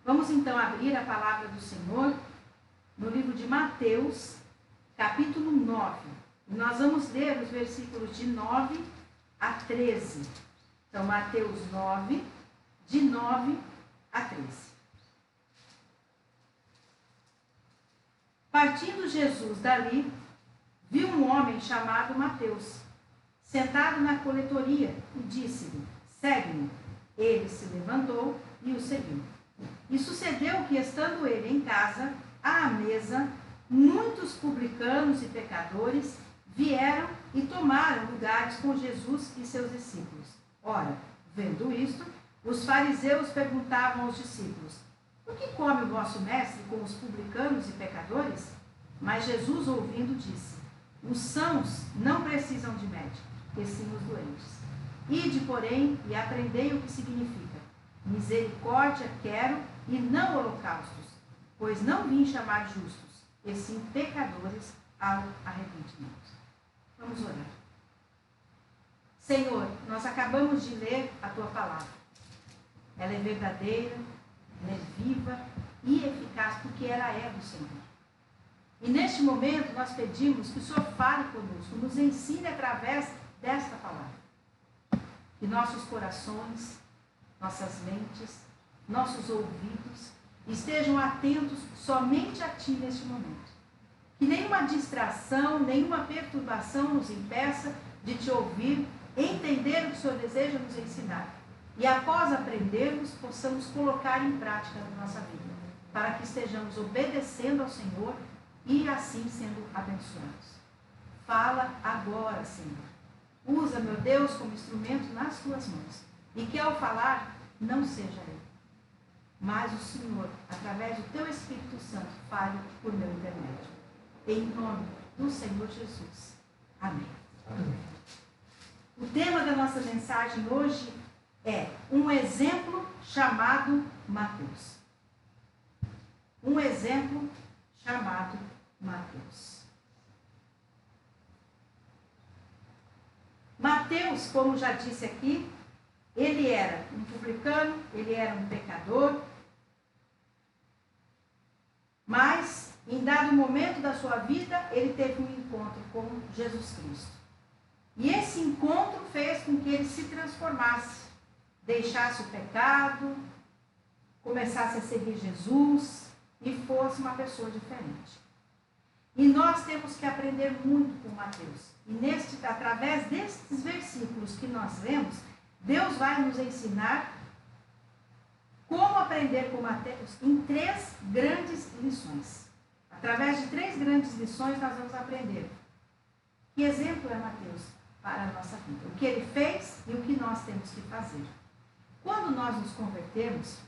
Vamos então abrir a palavra do Senhor no livro de Mateus, capítulo 9. Nós vamos ler os versículos de 9 a 13. Então, Mateus 9, de 9 a 13. Partindo Jesus dali, viu um homem chamado Mateus, sentado na coletoria, e disse-lhe: segue-me. Ele se levantou e o seguiu. E sucedeu que, estando ele em casa, à mesa, muitos publicanos e pecadores vieram e tomaram lugares com Jesus e seus discípulos. Ora, vendo isto, os fariseus perguntavam aos discípulos: por que come o vosso mestre com os publicanos e pecadores? Mas Jesus, ouvindo, disse: os sãos não precisam de médico, e sim os doentes. Ide, porém, e aprendei o que significa: misericórdia quero e não holocaustos, pois não vim chamar justos, e sim pecadores ao arrependimento. Vamos orar. Senhor, nós acabamos de ler a Tua palavra. Ela é verdadeira, ela é viva e eficaz, porque ela é do Senhor. E neste momento nós pedimos que o Senhor fale conosco, nos ensine através desta palavra. Que nossos corações, nossas mentes, nossos ouvidos estejam atentos somente a Ti neste momento. Que nenhuma distração, nenhuma perturbação nos impeça de Te ouvir, entender o que o Senhor deseja nos ensinar. E após aprendermos, possamos colocar em prática na nossa vida, para que estejamos obedecendo ao Senhor e assim sendo abençoados. Fala agora, Senhor. Usa, meu Deus, como instrumento nas Tuas mãos. E que ao falar, não seja eu, mas o Senhor, através do Teu Espírito Santo, fale por meu intermédio. Em nome do Senhor Jesus. Amém. Amém. O tema da nossa mensagem hoje é um exemplo chamado Mateus. Um exemplo chamado Mateus. Mateus, como já disse aqui, ele era um publicano, ele era um pecador, mas em dado momento da sua vida, ele teve um encontro com Jesus Cristo. E esse encontro fez com que ele se transformasse, deixasse o pecado, começasse a seguir Jesus e fosse uma pessoa diferente. E nós temos que aprender muito com Mateus. E através destes versículos que nós lemos, Deus vai nos ensinar como aprender com Mateus em 3 grandes lições. Através de 3 grandes lições nós vamos aprender que exemplo é Mateus para a nossa vida, o que ele fez e o que nós temos que fazer. Quando nós nos convertemos,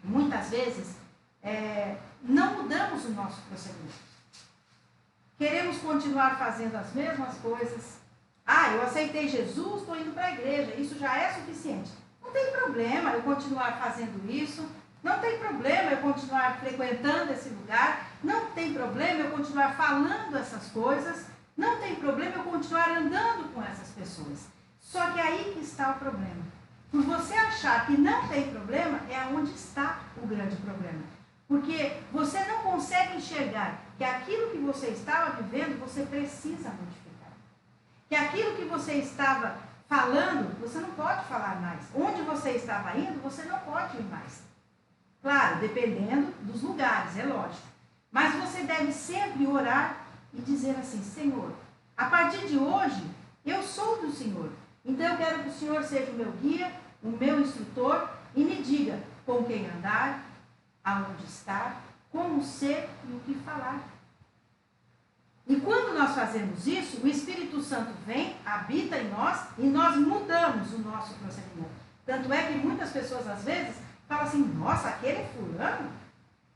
muitas vezes não mudamos o nosso procedimento. Queremos continuar fazendo as mesmas coisas. Eu aceitei Jesus, estou indo para a igreja, isso já é suficiente. Não tem problema eu continuar fazendo isso, não tem problema eu continuar frequentando esse lugar, não tem problema eu continuar falando essas coisas, não tem problema eu continuar andando com essas pessoas. Só que aí que está o problema. Por você achar que não tem problema, é onde está o grande problema. Porque você não consegue enxergar que aquilo que você estava vivendo, você precisa modificar. Que aquilo que você estava falando, você não pode falar mais. Onde você estava indo, você não pode ir mais. Claro, dependendo dos lugares, é lógico. Mas você deve sempre orar e dizer assim: Senhor, a partir de hoje, eu sou do Senhor. Então eu quero que o Senhor seja o meu guia, o meu instrutor, e me diga com quem andar, aonde estar, como ser e o que falar. E quando nós fazemos isso, o Espírito Santo vem, habita em nós e nós mudamos o nosso procedimento. Tanto é que muitas pessoas às vezes falam assim: nossa, aquele fulano,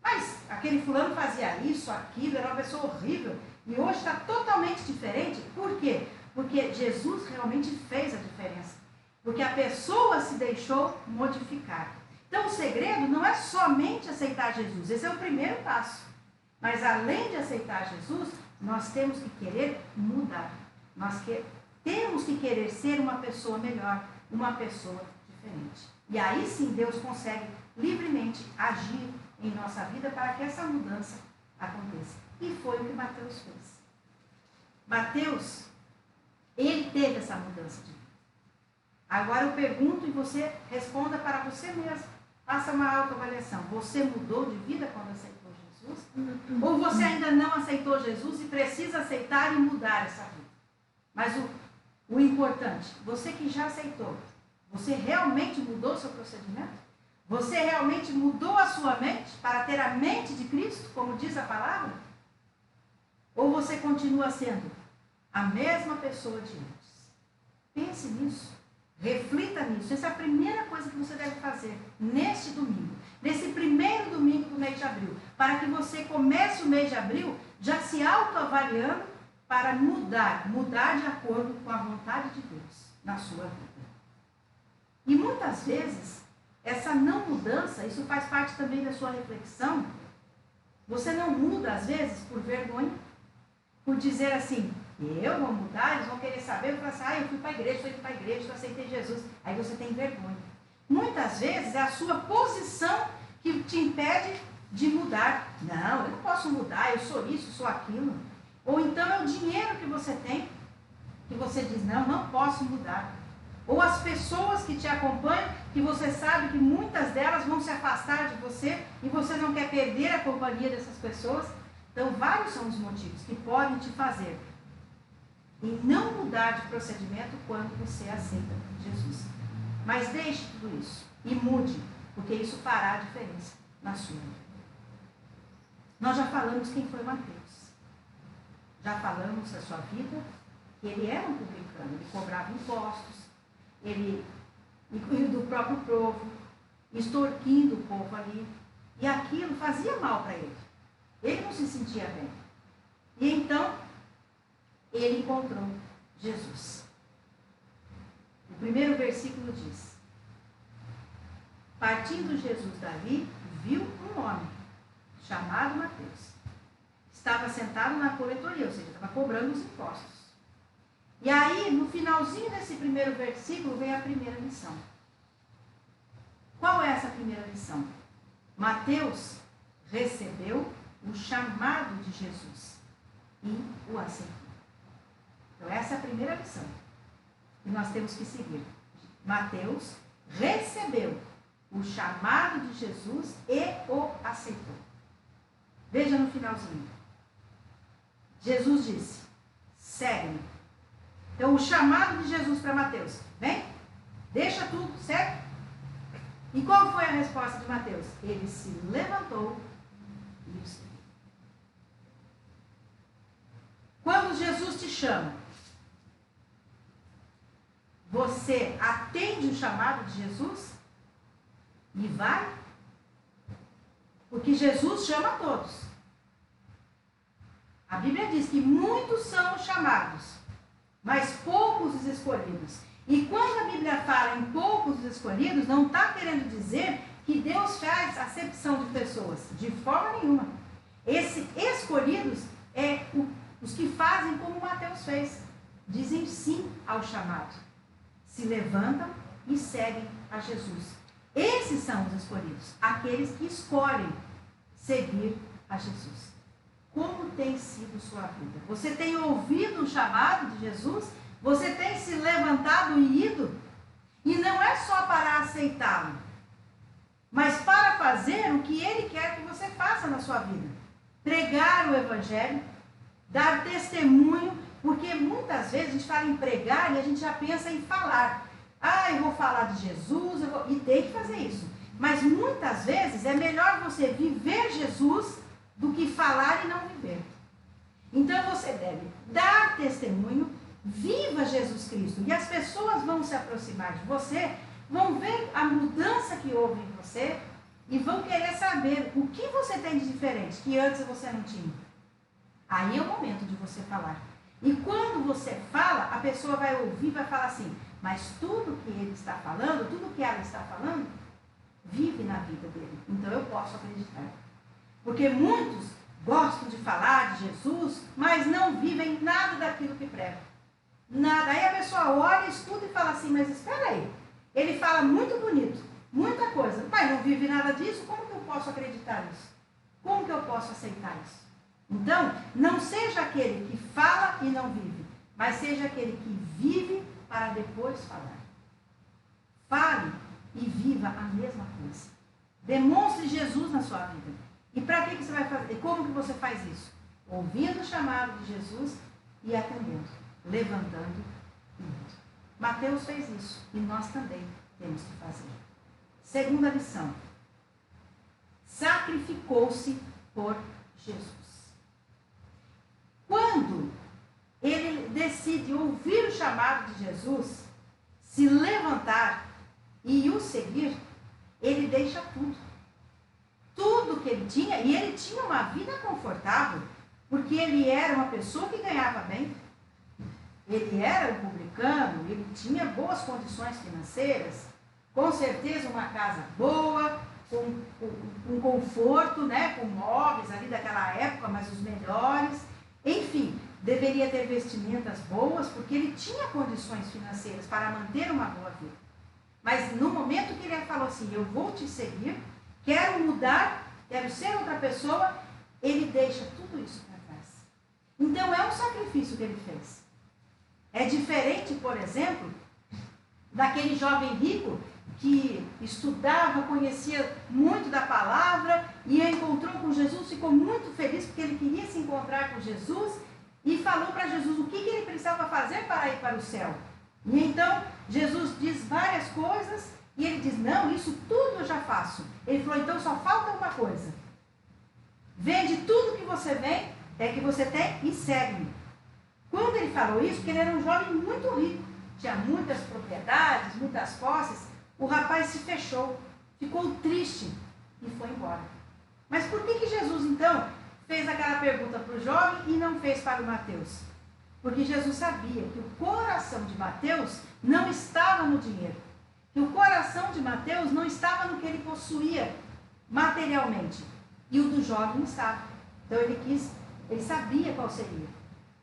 mas aquele fulano fazia isso, aquilo, era uma pessoa horrível e hoje está totalmente diferente. Por quê? Porque Jesus realmente fez a diferença. Porque a pessoa se deixou modificar. Então o segredo não é somente aceitar Jesus, esse é o primeiro passo. Mas além de aceitar Jesus, nós temos que querer mudar. Nós temos que querer ser uma pessoa melhor, uma pessoa diferente. E aí sim Deus consegue livremente agir em nossa vida para que essa mudança aconteça. E foi o que Mateus fez. Mateus, ele teve essa mudança de vida. Agora eu pergunto e você responda para você mesmo. Faça uma autoavaliação. Você mudou de vida quando aceitou Jesus? Ou você ainda não aceitou Jesus e precisa aceitar e mudar essa vida? Mas o importante, você que já aceitou, você realmente mudou seu procedimento? Você realmente mudou a sua mente para ter a mente de Cristo, como diz a palavra? Ou você continua sendo a mesma pessoa de antes? Pense nisso. Reflita nisso. Essa é a primeira coisa que você deve fazer neste domingo. Nesse primeiro domingo do mês de abril. Para que você comece o mês de abril já se autoavaliando para mudar de acordo com a vontade de Deus na sua vida. E muitas vezes, essa não mudança, isso faz parte também da sua reflexão. Você não muda, às vezes, por vergonha, por dizer assim, eu vou mudar, eles vão querer saber, eu vou falar assim, eu fui para a igreja, eu aceitei Jesus. Aí você tem vergonha. Muitas vezes é a sua posição que te impede de mudar. Não, eu não posso mudar, eu sou isso, sou aquilo. Ou então é o dinheiro que você tem, que você diz, não posso mudar. Ou as pessoas que te acompanham, que você sabe que muitas delas vão se afastar de você e você não quer perder a companhia dessas pessoas. Então, vários são os motivos que podem te fazer em não mudar de procedimento quando você aceita Jesus. Mas deixe tudo isso e mude, porque isso fará a diferença na sua vida. Nós já falamos quem foi Mateus. Já falamos da sua vida, que ele era um publicano, ele cobrava impostos, ele incluindo do próprio povo, extorquindo o povo ali, e aquilo fazia mal para ele. Ele não se sentia bem. E então, ele encontrou Jesus. O primeiro versículo diz, partindo Jesus dali, viu um homem, chamado Mateus. Estava sentado na coletoria, ou seja, estava cobrando os impostos. E aí, no finalzinho desse primeiro versículo, vem a primeira lição. Qual é essa primeira lição? Mateus recebeu o chamado de Jesus e o aceitou. Então, essa é a primeira lição que nós temos que seguir. Mateus recebeu o chamado de Jesus e o aceitou. Veja no finalzinho. Jesus disse, segue-me. Então, o chamado de Jesus para Mateus, vem, deixa tudo, certo? E qual foi a resposta de Mateus? Ele se levantou e o seguiu. Quando Jesus te chama, você atende o chamado de Jesus e vai? Porque Jesus chama a todos. A Bíblia diz que muitos são os chamados, mas poucos os escolhidos. E quando a Bíblia fala em poucos os escolhidos, não está querendo dizer que Deus faz acepção de pessoas, de forma nenhuma. Esses escolhidos é os que fazem como Mateus fez. Dizem sim ao chamado. Se levantam e seguem a Jesus. Esses são os escolhidos, aqueles que escolhem seguir a Jesus. Como tem sido sua vida? Você tem ouvido o chamado de Jesus? Você tem se levantado e ido? E não é só para aceitá-lo, mas para fazer o que Ele quer que você faça na sua vida. Pregar o Evangelho, dar testemunho, porque muitas vezes a gente fala em pregar e a gente já pensa em falar. Eu vou falar de Jesus, e tem que fazer isso. Mas muitas vezes é melhor você viver Jesus do que falar e não viver. Então você deve dar testemunho, viva Jesus Cristo. E as pessoas vão se aproximar de você, vão ver a mudança que houve em você e vão querer saber o que você tem de diferente, que antes você não tinha. Aí é o momento de você falar. E quando você fala, a pessoa vai ouvir e vai falar assim, mas tudo que ele está falando, tudo que ela está falando, vive na vida dele. Então eu posso acreditar. Porque muitos gostam de falar de Jesus, mas não vivem nada daquilo que pregam. Nada. Aí a pessoa olha, escuta e fala assim, mas espera aí, ele fala muito bonito, Muita coisa. Pai, não vive nada disso, como que eu posso acreditar nisso? Como que eu posso aceitar isso? Então, não seja aquele que fala e não vive, mas seja aquele que vive para depois falar. Fale e viva a mesma coisa. Demonstre Jesus na sua vida. E para que você vai fazer? Como que você faz isso? Ouvindo o chamado de Jesus e atendendo, levantando e indo. Mateus fez isso e nós também temos que fazer. Segunda lição. Sacrificou-se por Jesus. Quando ele decide ouvir o chamado de Jesus, se levantar e o seguir, ele deixa tudo. Tudo que ele tinha, e ele tinha uma vida confortável, porque ele era uma pessoa que ganhava bem, ele era um publicano, ele tinha boas condições financeiras, com certeza uma casa boa, com conforto, né, com móveis ali daquela época, mas os melhores, enfim, deveria ter vestimentas boas, porque ele tinha condições financeiras para manter uma boa vida. Mas no momento que ele falou assim, eu vou te seguir, quero mudar, quero ser outra pessoa, ele deixa tudo isso para trás. Então é um sacrifício que ele fez. É diferente, por exemplo, daquele jovem rico que estudava, conhecia muito da palavra e encontrou com Jesus, ficou muito feliz porque ele queria se encontrar com Jesus e falou para Jesus o que ele precisava fazer para ir para o céu. E então Jesus diz várias coisas e ele diz, não, isso tudo eu já faço. Ele falou, então só falta uma coisa. Vende tudo que você tem e segue-me. Quando ele falou isso, porque ele era um jovem muito rico, tinha muitas propriedades, muitas posses, o rapaz se fechou, ficou triste e foi embora. Mas por que Jesus então fez aquela pergunta para o jovem e não fez para o Mateus? Porque Jesus sabia que o coração de Mateus não estava no dinheiro, que o coração de Mateus não estava no que ele possuía materialmente, e o do jovem estava. Então ele sabia qual seria.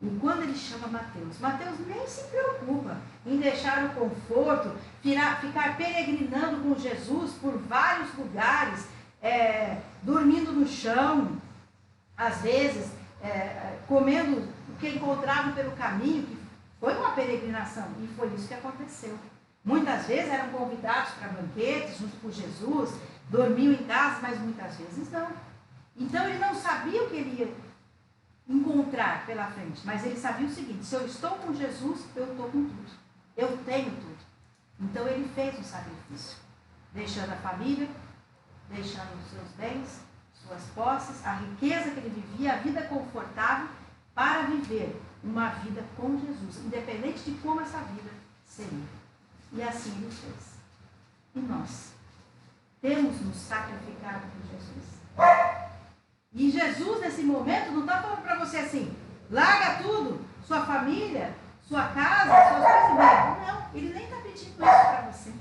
E quando ele chama Mateus nem se preocupa em deixar o conforto, ficar peregrinando com Jesus por vários lugares, dormindo no chão, às vezes comendo o que encontrava pelo caminho, que foi uma peregrinação, e foi isso que aconteceu. Muitas vezes eram convidados para banquetes junto com Jesus, dormiam em casa, mas muitas vezes não. Então ele não sabia o que ele ia encontrar pela frente, mas ele sabia o seguinte, se eu estou com Jesus, eu estou com tudo, eu tenho tudo. Então ele fez um sacrifício, deixando a família, deixando os seus bens, suas posses, a riqueza que ele vivia, a vida confortável, para viver uma vida com Jesus, independente de como essa vida seria. E assim ele fez. E nós temos nos sacrificado por Jesus. E Jesus, nesse momento, não está falando para você assim, larga tudo, sua família, sua casa, suas coisas e vem. Não, ele nem está pedindo isso para você.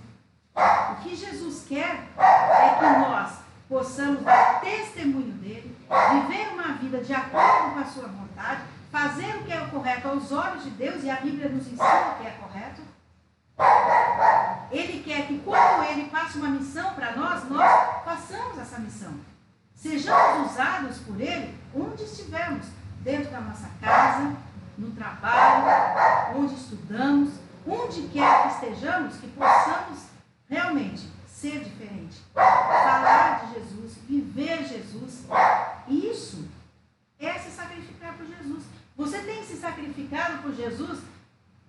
O que Jesus quer é que nós possamos dar testemunho dele, viver uma vida de acordo com a sua vontade, fazer o que é o correto aos olhos de Deus, e a Bíblia nos ensina o que é correto. Ele quer que quando ele passa uma missão para nós façamos essa missão. Sejamos usados por ele onde estivermos, dentro da nossa casa, no trabalho, onde estudamos, onde quer que estejamos, que possamos realmente ser diferente, falar de Jesus, viver Jesus. Isso é se sacrificar por Jesus. Você tem se sacrificado por Jesus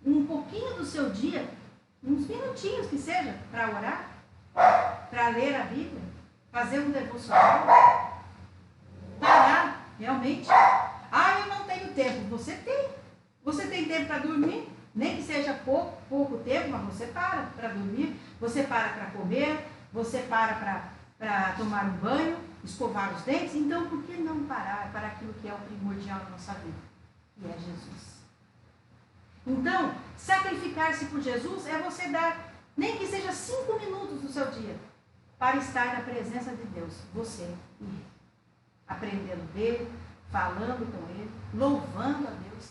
um pouquinho do seu dia, uns minutinhos que seja, para orar, para ler a Bíblia, fazer um devocional, parar, realmente. Eu não tenho tempo. Você tem. Você tem tempo para dormir, nem que seja pouco tempo, mas você para dormir, você para comer, você para tomar um banho, escovar os dentes. Então, por que não parar para aquilo que é o primordial da nossa vida? Que é Jesus. Então, sacrificar-se por Jesus é você dar, nem que seja 5 minutos do seu dia, para estar na presença de Deus, você e ele. Aprendendo dele, falando com ele, louvando a Deus.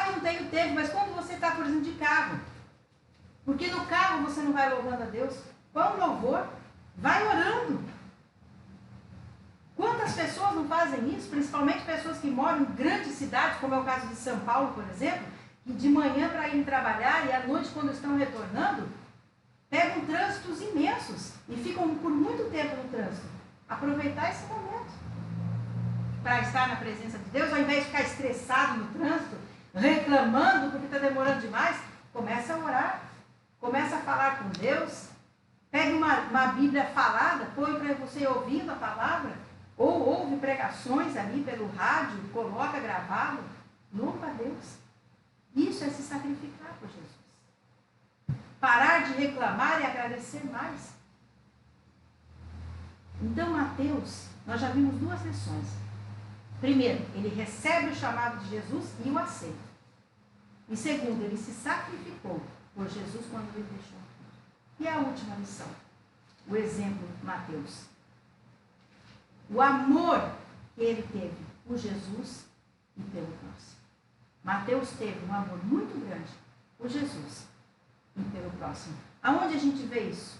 Eu não tenho tempo, mas quando você está, por exemplo, de carro, porque no carro você não vai louvando a Deus, qual louvor? Vai orando. Quantas pessoas não fazem isso? Principalmente pessoas que moram em grandes cidades, como é o caso de São Paulo, por exemplo, que de manhã para ir trabalhar e à noite, quando estão retornando, pegam trânsitos imensos e ficam por muito tempo no trânsito. Aproveitar esse momento para estar na presença de Deus, ao invés de ficar estressado no trânsito, reclamando porque está demorando demais, começa a orar, começa a falar com Deus, pega uma Bíblia falada, põe para você ouvindo a palavra, ou ouve pregações ali pelo rádio, coloca gravado, louva a Deus. Isso é se sacrificar por Jesus. Parar de reclamar e agradecer mais. Então, Mateus, nós já vimos duas lições. Primeiro, ele recebe o chamado de Jesus e o aceita. E segundo, ele se sacrificou por Jesus quando ele deixou. E a última lição, o exemplo de Mateus. O amor que ele teve por Jesus e pelo próximo. Mateus teve um amor muito grande por Jesus e pelo próximo. Aonde a gente vê isso?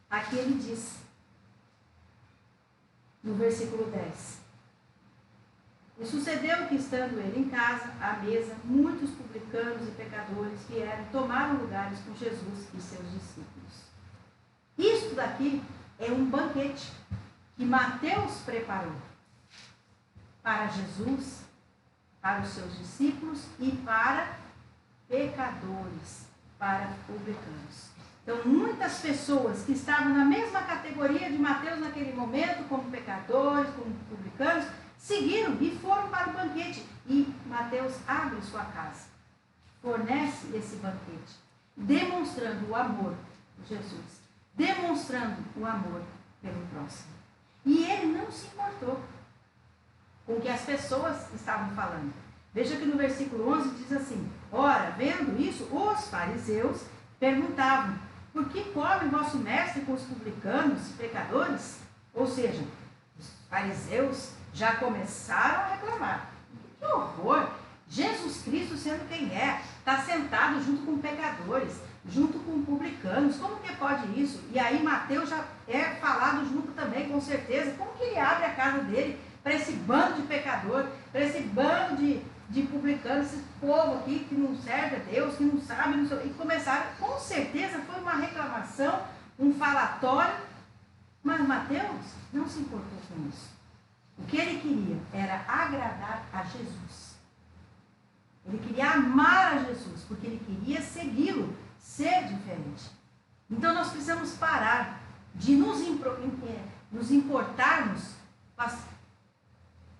Aqui ele diz, no versículo 10. E sucedeu que, estando ele em casa, à mesa, muitos publicanos e pecadores vieram, tomaram lugares com Jesus e seus discípulos. Isto daqui é um banquete que Mateus preparou para Jesus, para os seus discípulos e para pecadores, para publicanos. Então, muitas pessoas que estavam na mesma categoria de Mateus naquele momento, como pecadores, como publicanos, seguiram e foram para o banquete. E Mateus abre sua casa, fornece esse banquete, demonstrando o amor de Jesus, demonstrando o amor pelo próximo. E ele não se importou com o que as pessoas estavam falando. Veja que no versículo 11 diz assim: ora, vendo isso, os fariseus perguntavam: por que come vosso mestre com os publicanos e pecadores? Ou seja, os fariseus já começaram a reclamar. Que horror! Jesus Cristo, sendo quem é, está sentado junto com pecadores, junto com publicanos. Como que pode isso? E aí Mateus já é falado junto também, com certeza. Como que ele abre a casa dele para esse bando de pecador, para esse bando de publicanos, esse povo aqui que não serve a Deus, que não sabe, não sei, e começaram, com certeza foi uma reclamação, um falatório, mas Mateus não se importou com isso. O que ele queria era agradar a Jesus. Ele queria amar a Jesus, porque ele queria segui-lo, ser diferente. Então nós precisamos parar de nos importarmos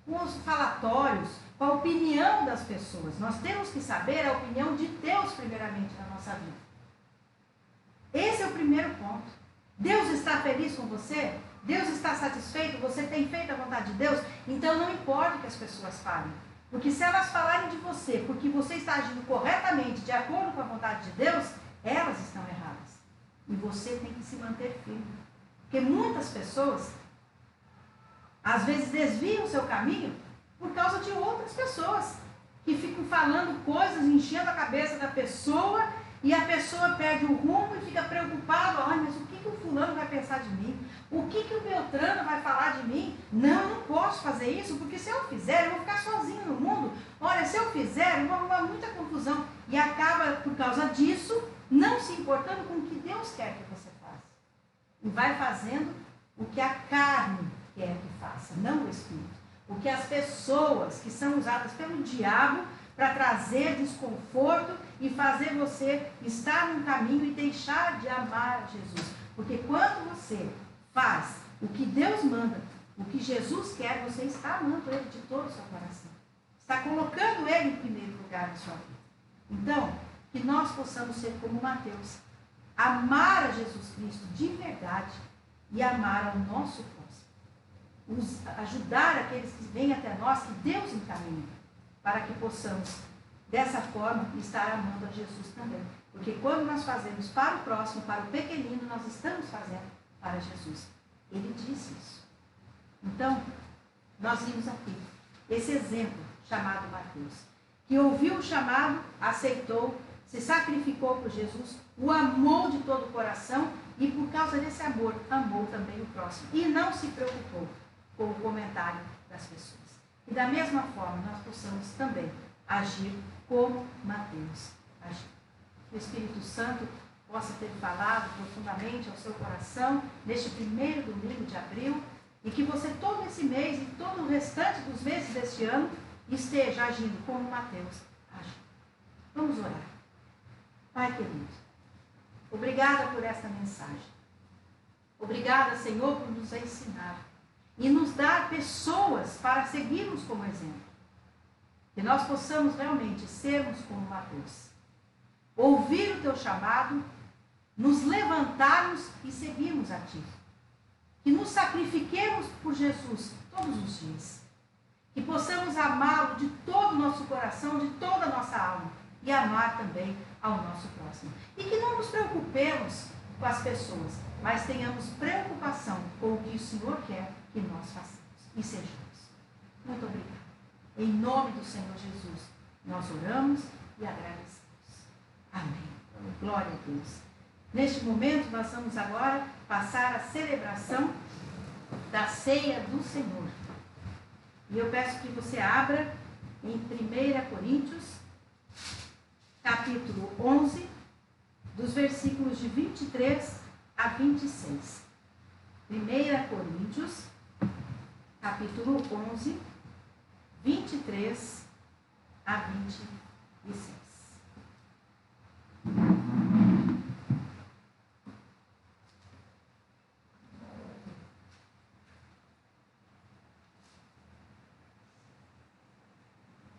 com os falatórios, com a opinião das pessoas. Nós temos que saber a opinião de Deus primeiramente na nossa vida. Esse é o primeiro ponto. Deus está feliz com você? Deus está satisfeito? Você tem feito a vontade de Deus? Então não importa o que as pessoas falem. Porque se elas falarem de você, porque você está agindo corretamente, de acordo com a vontade de Deus, elas estão erradas. E você tem que se manter firme. Porque muitas pessoas, às vezes, desviam o seu caminho por causa de outras pessoas, que ficam falando coisas, enchendo a cabeça da pessoa, e a pessoa perde o rumo e fica preocupada. Ai, mas o que o fulano vai pensar de mim? O que o Beltrano vai falar de mim? Não, eu não posso fazer isso, porque se eu fizer, eu vou ficar sozinho no mundo. Olha, se eu fizer, eu vou arrumar muita confusão. E acaba, por causa disso, não se importando com o que Deus quer que você faça. E vai fazendo o que a carne quer que faça, não o Espírito. O que as pessoas que são usadas pelo diabo para trazer desconforto e fazer você estar no caminho e deixar de amar Jesus. Porque quando você faz o que Deus manda, o que Jesus quer, você está amando Ele de todo o seu coração. Está colocando Ele em primeiro lugar na sua vida. Então, que nós possamos ser como Mateus. Amar a Jesus Cristo de verdade e amar ao nosso próximo. Ajudar aqueles que vêm até nós, que Deus encaminha, para que possamos, dessa forma, estar amando a Jesus também. Porque quando nós fazemos para o próximo, para o pequenino, nós estamos fazendo para Jesus. Ele disse isso. Então, nós vimos aqui esse exemplo chamado Mateus, que ouviu o chamado, aceitou, se sacrificou por Jesus, o amou de todo o coração e por causa desse amor, amou também o próximo. E não se preocupou com o comentário das pessoas. E da mesma forma, nós possamos também agir como Mateus agiu. Que o Espírito Santo possa ter falado profundamente ao seu coração neste primeiro domingo de abril, e que você todo esse mês e todo o restante dos meses deste ano esteja agindo como Mateus agiu. Vamos orar. Pai querido, obrigada por esta mensagem. Obrigada, Senhor, por nos ensinar e nos dar pessoas para seguirmos como exemplo. Que nós possamos realmente sermos como Mateus. Ouvir o teu chamado, nos levantarmos e seguirmos a ti. Que nos sacrifiquemos por Jesus todos os dias. Que possamos amá-lo de todo o nosso coração, de toda a nossa alma. E amar também ao nosso próximo. E que não nos preocupemos com as pessoas, mas tenhamos preocupação com o que o Senhor quer que nós façamos e sejamos. Muito obrigada. Em nome do Senhor Jesus, nós oramos e agradecemos. Amém. Glória a Deus. Neste momento, nós vamos agora passar a celebração da ceia do Senhor. E eu peço que você abra em 1 Coríntios, capítulo 11, dos versículos de 23 a 26. 1 Coríntios, capítulo 11, 23 a 26.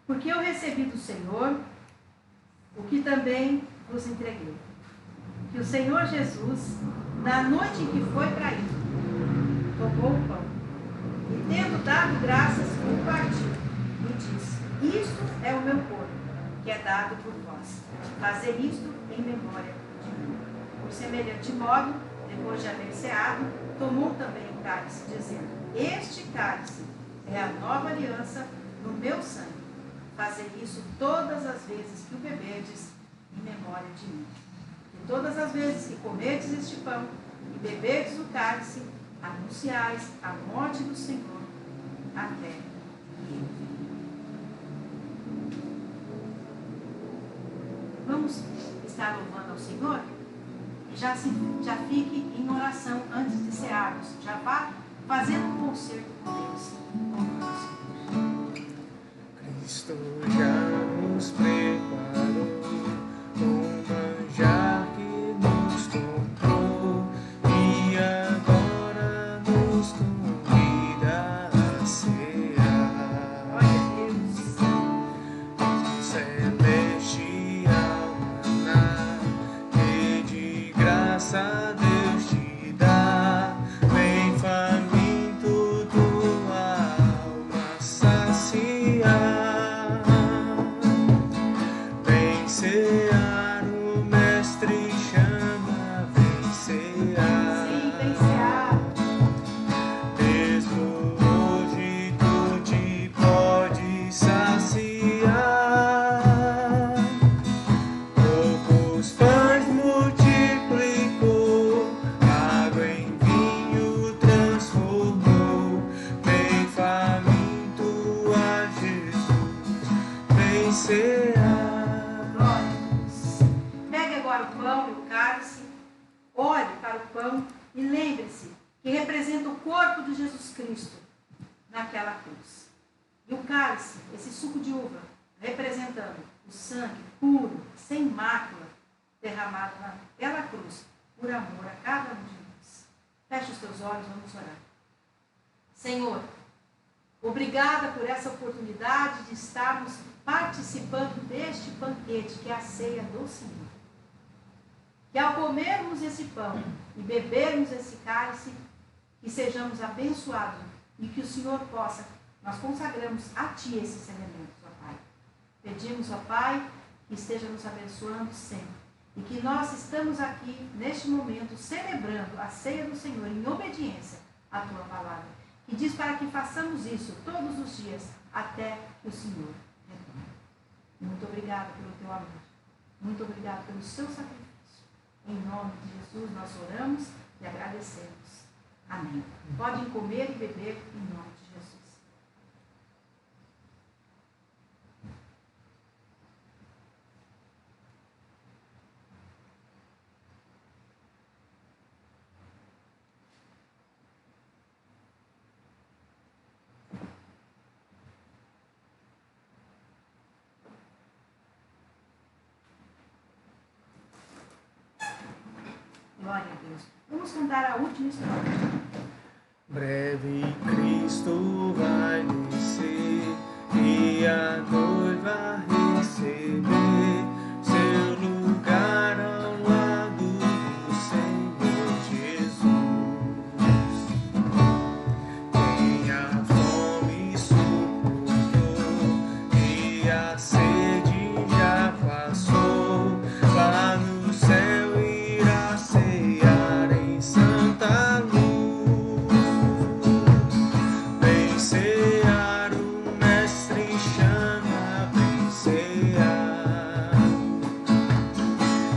Porque eu recebi do Senhor o que também vos entreguei. Que o Senhor Jesus, na noite em que foi traído, tomou o pão e, tendo dado graças, o partiu e disse: Isto é o meu corpo, que é dado por vós. Fazer isto em memória de mim. Por semelhante modo, depois de haver ceado, tomou também o cálice, dizendo: Este cálice é a nova aliança no meu sangue. Fazer isso todas as vezes que o beberdes em memória de mim. E todas as vezes que comerdes este pão e beberdes o cálice, anunciais a morte do Senhor até que ele venha. Vamos estar louvando ao Senhor? E já fique em oração antes de cearmos. Já vá fazendo um concerto com Deus. Com o Senhor. Cristo já nos preparou um manjar que nos comprou e agora nos convida a cear. Glória a Deus. Celestial maná que de graça Deus te dá, vem faminto tua alma saciar. Cear, o mestre chama, vem cear. Sim, vem cear. Mesmo hoje tu te podes saciar. Poucos pães multiplicou, água em vinho transformou. Vem faminto a Jesus, vem cear. O pão e o cálice, olhe para o pão e lembre-se que representa o corpo de Jesus Cristo naquela cruz. E o cálice, esse suco de uva, representando o sangue puro, sem mácula, derramado naquela cruz, por amor a cada um de nós. Feche os teus olhos, vamos orar. Senhor, obrigada por essa oportunidade de estarmos participando deste banquete que é a ceia do Senhor. Que ao comermos esse pão e bebermos esse cálice, que sejamos abençoados e que o Senhor possa, nós consagramos a Ti esses elementos, ó Pai. Pedimos, ó Pai, que esteja nos abençoando sempre. E que nós estamos aqui, neste momento, celebrando a ceia do Senhor em obediência à Tua palavra. Que diz para que façamos isso todos os dias, até que o Senhor retorne. Muito obrigada pelo Teu amor. Muito obrigada pelo Seu sacrifício. Em nome de Jesus nós oramos e agradecemos. Amém. Podem comer e beber em nome de Jesus. Glória a Deus. Vamos cantar a última estrofe. Breve Cristo vai descer e a noiva receber seu lugar ao lado do Senhor Jesus. Quem a fome suportou e a sede já passou, lá no céu irá cear em santa luz. Vem cear, o mestre chama, vem cear.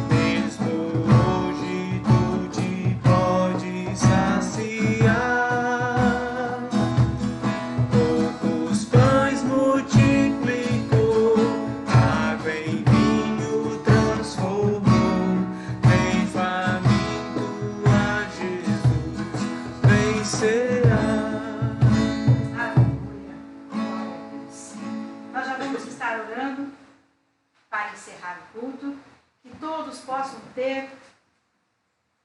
Mesmo hoje tu te podes saciar. Poucos pães multiplicou, água em vinho transformou. Vem faminto a Jesus, vem cear. Aleluia. Glória a Deus. Nós já vamos estar orando para encerrar o culto. Que todos possam ter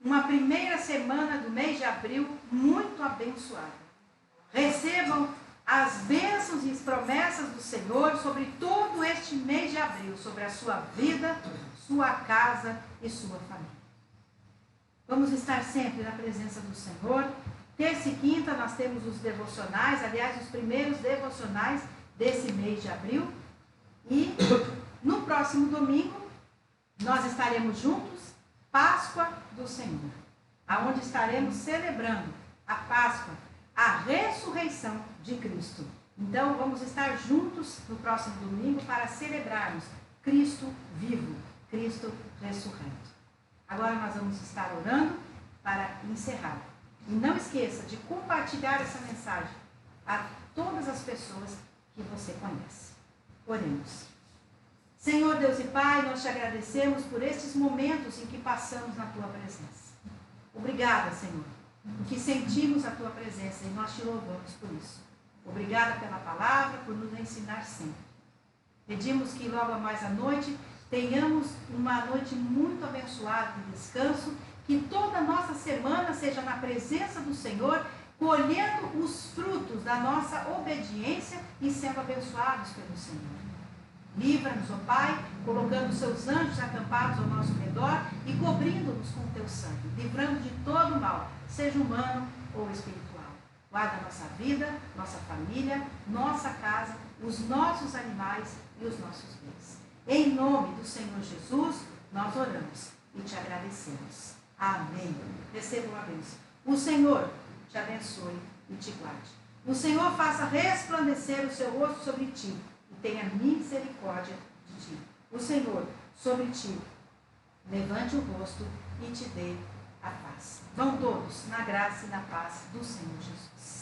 uma primeira semana do mês de abril muito abençoada. Recebam as bênçãos e as promessas do Senhor sobre todo este mês de abril, sobre a sua vida, sua casa e sua família. Vamos estar sempre na presença do Senhor. Terça e quinta nós temos os devocionais, aliás, os primeiros devocionais desse mês de abril. E no próximo domingo nós estaremos juntos, Páscoa do Senhor, aonde estaremos celebrando a Páscoa, a ressurreição de Cristo. Então vamos estar juntos no próximo domingo para celebrarmos Cristo vivo, Cristo ressurreto. Agora nós vamos estar orando para encerrar. E não esqueça de compartilhar essa mensagem a todas as pessoas que você conhece. Oremos. Senhor Deus e Pai, nós te agradecemos por estes momentos em que passamos na Tua presença. Obrigada, Senhor, porque sentimos a Tua presença e nós te louvamos por isso. Obrigada pela palavra, por nos ensinar sempre. Pedimos que logo mais à noite tenhamos uma noite muito abençoada de descanso, que toda a nossa semana seja na presença do Senhor, colhendo os frutos da nossa obediência e sendo abençoados pelo Senhor. Livra-nos, ó Pai, colocando os seus anjos acampados ao nosso redor e cobrindo-nos com o teu sangue, livrando de todo mal, seja humano ou espiritual. Guarda nossa vida, nossa família, nossa casa, os nossos animais e os nossos bens. Em nome do Senhor Jesus, nós oramos e te agradecemos. Amém. Recebam a bênção. O Senhor te abençoe e te guarde. O Senhor faça resplandecer o seu rosto sobre ti e tenha misericórdia de ti. O Senhor sobre ti levante o rosto e te dê a paz. Vão todos na graça e na paz do Senhor Jesus.